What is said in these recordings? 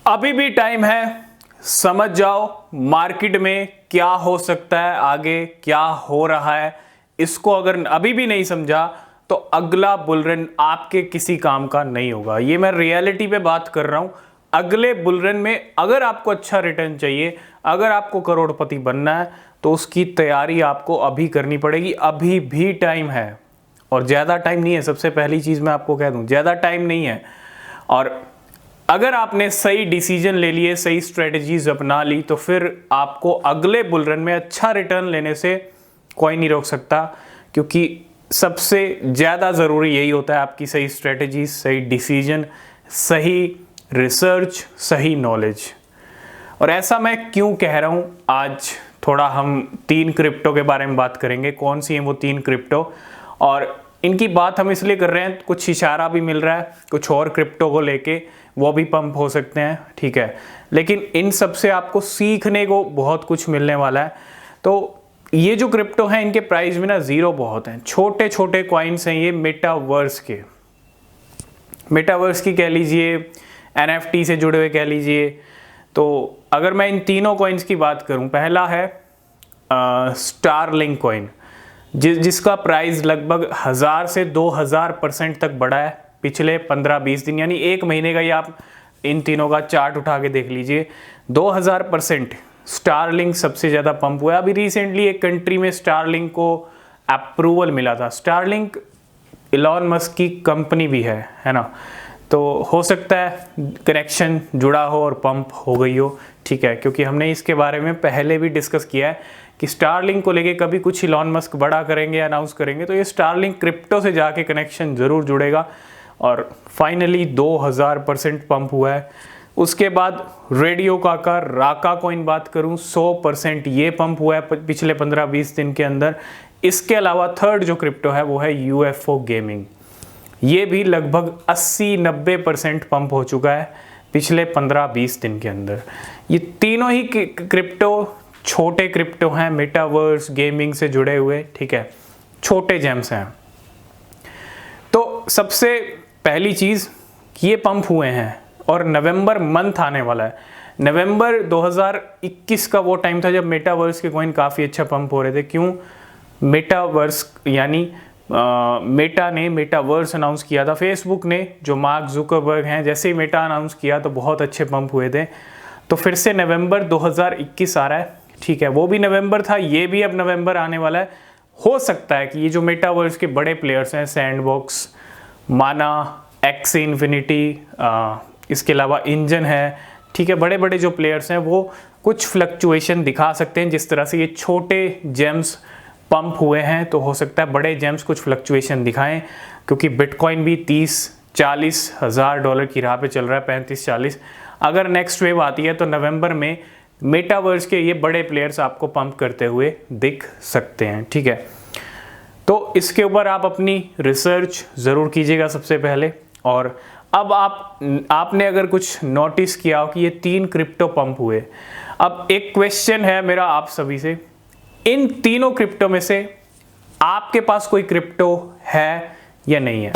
अभी भी टाइम है, समझ जाओ मार्केट में क्या हो सकता है, आगे क्या हो रहा है। इसको अगर अभी भी नहीं समझा तो अगला बुल रन आपके किसी काम का नहीं होगा। ये मैं रियलिटी पे बात कर रहा हूं। अगले बुल रन में अगर आपको अच्छा रिटर्न चाहिए, अगर आपको करोड़पति बनना है, तो उसकी तैयारी आपको अभी करनी पड़ेगी। अभी भी टाइम है और ज़्यादा टाइम नहीं है। सबसे पहली चीज़ मैं आपको कह दूं, ज़्यादा टाइम नहीं है। और अगर आपने सही डिसीजन ले लिए, सही स्ट्रेटजीज अपना ली, तो फिर आपको अगले बुल रन में अच्छा रिटर्न लेने से कोई नहीं रोक सकता। क्योंकि सबसे ज़्यादा ज़रूरी यही होता है, आपकी सही स्ट्रेटजीज, सही डिसीजन, सही रिसर्च, सही नॉलेज। और ऐसा मैं क्यों कह रहा हूँ, आज थोड़ा हम 3 क्रिप्टो के बारे में बात करेंगे। कौन सी हैं वो 3 क्रिप्टो, और इनकी बात हम इसलिए कर रहे हैं, कुछ इशारा भी मिल रहा है कुछ और क्रिप्टो को लेके, वो भी पंप हो सकते हैं, ठीक है। लेकिन इन सब से आपको सीखने को बहुत कुछ मिलने वाला है। तो ये जो क्रिप्टो हैं, इनके प्राइस में ना जीरो बहुत हैं, छोटे छोटे कॉइन्स हैं ये मेटावर्स के, मेटावर्स की कह लीजिए, NFT से जुड़े हुए कह लीजिए। तो अगर मैं इन तीनों कॉइन्स की बात करूं, पहला है स्टारलिंक कॉइन, जिसका प्राइस लगभग 1000 से 2000% तक बढ़ा है पिछले 15-20 दिन, यानी एक महीने का। ये आप इन तीनों का चार्ट उठा के देख लीजिए, 2000% स्टारलिंक सबसे ज़्यादा पंप हुआ है। अभी रिसेंटली एक कंट्री में स्टारलिंक को अप्रूवल मिला था। स्टारलिंक इलॉन मस्क की कंपनी भी है ना। तो हो सकता है कनेक्शन जुड़ा हो और पंप हो गई हो, ठीक है। क्योंकि हमने इसके बारे में पहले भी डिस्कस किया है कि स्टारलिंक को लेके कभी कुछ इलॉन मस्क बड़ा करेंगे, अनाउंस करेंगे, तो ये स्टारलिंक क्रिप्टो से जाके कनेक्शन ज़रूर जुड़ेगा। और फाइनली 2000% पंप हुआ है। उसके बाद रेडियो का राका कॉइन बात करूं, 100% ये पंप हुआ है पिछले 15-20 दिन के अंदर। इसके अलावा थर्ड जो क्रिप्टो है वो है UFO गेमिंग, ये भी लगभग 80-90% पंप हो चुका है पिछले 15-20 दिन के अंदर। ये तीनों ही क्रिप्टो छोटे क्रिप्टो हैं, मेटावर्स गेमिंग से जुड़े हुए, ठीक है, छोटे जेम्स हैं। तो सबसे पहली चीज़, ये पंप हुए हैं और नवंबर मंथ आने वाला है। नवंबर 2021 का वो टाइम था जब मेटावर्स के कॉइन काफ़ी अच्छा पंप हो रहे थे। क्यों? मेटावर्स यानी मेटा ने मेटावर्स अनाउंस किया था, फेसबुक ने, जो मार्क जुकरबर्ग हैं, जैसे ही मेटा अनाउंस किया तो बहुत अच्छे पंप हुए थे। तो फिर से नवंबर 2021 आ रहा है, ठीक है। वो भी नवंबर था, ये भी अब नवंबर आने वाला है। हो सकता है कि ये जो मेटावर्स के बड़े प्लेयर्स हैं, सैंडबॉक्स, माना, एक्स इन्फिनिटी, इसके अलावा इंजन है, ठीक है, बड़े बड़े जो प्लेयर्स हैं वो कुछ फ्लक्चुएशन दिखा सकते हैं। जिस तरह से ये छोटे जेम्स पंप हुए हैं, तो हो सकता है बड़े जेम्स कुछ फ्लक्चुएशन दिखाएं। क्योंकि बिटकॉइन भी 30-40 हज़ार डॉलर की राह पे चल रहा है, 35-40। अगर नेक्स्ट वेव आती है तो नवंबर में मेटावर्स के ये बड़े प्लेयर्स आपको पंप करते हुए दिख सकते हैं, ठीक है। तो इसके ऊपर आप अपनी रिसर्च ज़रूर कीजिएगा सबसे पहले। और अब आपने अगर कुछ नोटिस किया हो कि ये 3 क्रिप्टो पंप हुए, अब एक क्वेश्चन है मेरा आप सभी से, इन तीनों क्रिप्टो में से आपके पास कोई क्रिप्टो है या नहीं है?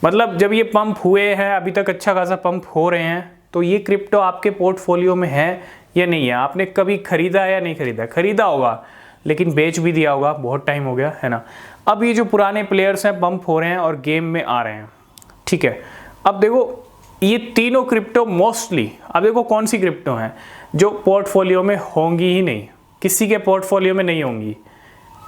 मतलब जब ये पंप हुए हैं, अभी तक अच्छा खासा पंप हो रहे हैं, तो ये क्रिप्टो आपके पोर्टफोलियो में है या नहीं है? आपने कभी खरीदा या नहीं खरीदा? खरीदा होगा लेकिन बेच भी दिया होगा, बहुत टाइम हो गया है ना। अब ये जो पुराने प्लेयर्स हैं पंप हो रहे हैं और गेम में आ रहे हैं, ठीक है। अब देखो ये तीनों क्रिप्टो मोस्टली, अब देखो कौन सी क्रिप्टो हैं जो पोर्टफोलियो में होंगी ही नहीं, किसी के पोर्टफोलियो में नहीं होंगी,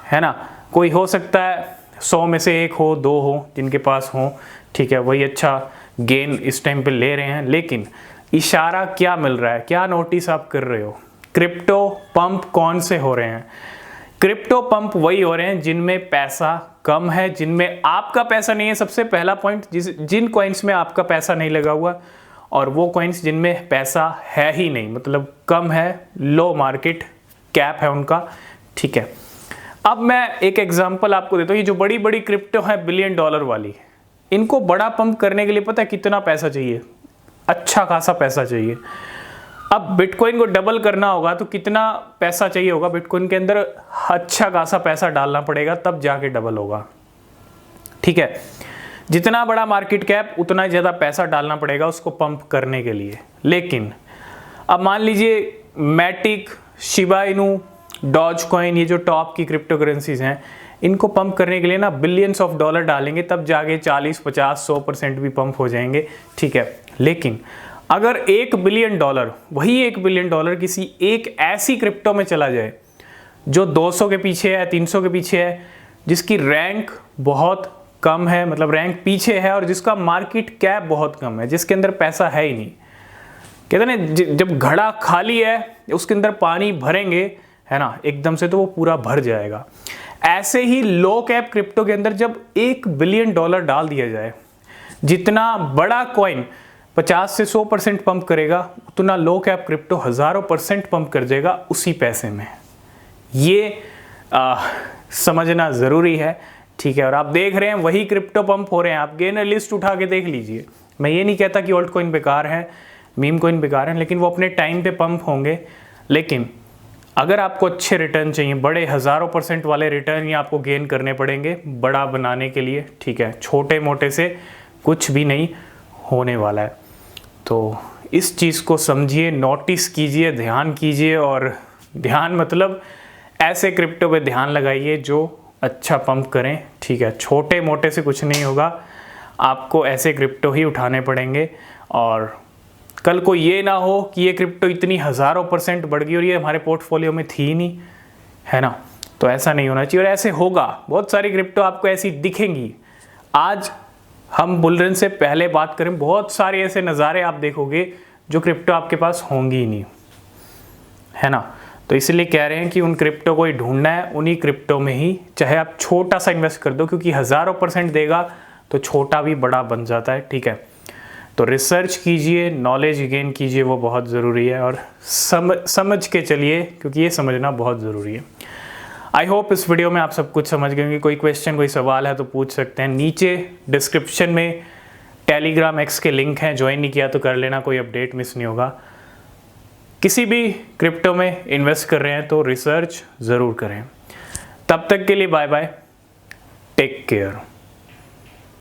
है ना। कोई हो सकता है 100 में से 1 हो, 2 हो जिनके पास हो, ठीक है, वही अच्छा गेन इस टाइम पे ले रहे हैं। लेकिन इशारा क्या मिल रहा है, क्या नोटिस आप कर रहे हो? क्रिप्टो पंप कौन से हो रहे हैं? क्रिप्टो पंप वही हो रहे हैं जिनमें पैसा कम है, जिनमें आपका पैसा नहीं है। सबसे पहला पॉइंट, जिन कॉइन्स में आपका पैसा नहीं लगा हुआ, और वो कॉइन्स जिनमें पैसा है ही नहीं, मतलब कम है, लो मार्केट कैप है उनका, ठीक है। अब मैं एक एग्जांपल आपको देता हूँ। ये जो बड़ी बड़ी क्रिप्टो है बिलियन डॉलर वाली, इनको बड़ा पंप करने के लिए पता है कितना पैसा चाहिए? अच्छा खासा पैसा चाहिए। अब बिटकॉइन को डबल करना होगा तो कितना पैसा चाहिए होगा? बिटकॉइन के अंदर अच्छा खासा पैसा डालना पड़ेगा, तब जाके डबल होगा, ठीक है। जितना बड़ा मार्केट कैप उतना ज़्यादा पैसा डालना पड़ेगा उसको पंप करने के लिए। लेकिन अब मान लीजिए Matic, Shiba Inu, Dogecoin, ये जो टॉप की क्रिप्टो करेंसीज हैं, इनको पंप करने के लिए ना बिलियंस ऑफ डॉलर डालेंगे, तब जाके 40, 50, 100% भी पंप हो जाएंगे, ठीक है। लेकिन अगर $1 बिलियन, वही $1 बिलियन किसी एक ऐसी क्रिप्टो में चला जाए जो 200 के पीछे है, 300 के पीछे है, जिसकी रैंक बहुत कम है, मतलब रैंक पीछे है, और जिसका मार्केट कैप बहुत कम है, जिसके अंदर पैसा है ही नहीं, कहते ना जब घड़ा खाली है उसके अंदर पानी भरेंगे, है ना, एकदम से तो वो पूरा भर जाएगा। ऐसे ही लो कैप क्रिप्टो के अंदर जब $1 बिलियन डाल दिया जाए, जितना बड़ा कॉइन 50 से 100% पंप करेगा, उतना लो कैप क्रिप्टो हज़ारों % पंप कर जाएगा उसी पैसे में। ये समझना ज़रूरी है, ठीक है। और आप देख रहे हैं वही क्रिप्टो पंप हो रहे हैं, आप गेनर लिस्ट उठा के देख लीजिए। मैं ये नहीं कहता कि ऑल्ट कॉइन बेकार है, मीम कॉइन बेकार है, लेकिन वो अपने टाइम पे पंप होंगे। लेकिन अगर आपको अच्छे रिटर्न चाहिए, बड़े हज़ारों % वाले रिटर्न ही आपको गेन करने पड़ेंगे बड़ा बनाने के लिए, ठीक है। छोटे मोटे से कुछ भी नहीं होने वाला है। तो इस चीज़ को समझिए, नोटिस कीजिए, ध्यान कीजिए, और ध्यान मतलब ऐसे क्रिप्टो पे ध्यान लगाइए जो अच्छा पंप करें, ठीक है। छोटे मोटे से कुछ नहीं होगा, आपको ऐसे क्रिप्टो ही उठाने पड़ेंगे। और कल को ये ना हो कि ये क्रिप्टो इतनी हज़ारों % बढ़ गई और ये हमारे पोर्टफोलियो में थी नहीं, है ना। तो ऐसा नहीं होना चाहिए, और ऐसे होगा, बहुत सारी क्रिप्टो आपको ऐसी दिखेंगी। आज हम बुल रन से पहले बात करें, बहुत सारे ऐसे नज़ारे आप देखोगे जो क्रिप्टो आपके पास होंगी ही नहीं, है ना। तो इसलिए कह रहे हैं कि उन क्रिप्टो को ही ढूंढना है, उन्हीं क्रिप्टो में ही, चाहे आप छोटा सा इन्वेस्ट कर दो, क्योंकि हज़ारों % देगा तो छोटा भी बड़ा बन जाता है, ठीक है। तो रिसर्च कीजिए, नॉलेज गेन कीजिए, वो बहुत ज़रूरी है, और समझ के चलिए, क्योंकि ये समझना बहुत ज़रूरी है। आई होप इस वीडियो में आप सब कुछ समझ गए होंगे। कोई क्वेश्चन, कोई सवाल है तो पूछ सकते हैं। नीचे डिस्क्रिप्शन में टेलीग्राम एक्स के लिंक हैं, ज्वाइन नहीं किया तो कर लेना, कोई अपडेट मिस नहीं होगा। किसी भी क्रिप्टो में इन्वेस्ट कर रहे हैं तो रिसर्च ज़रूर करें। तब तक के लिए बाय बाय, टेक केयर।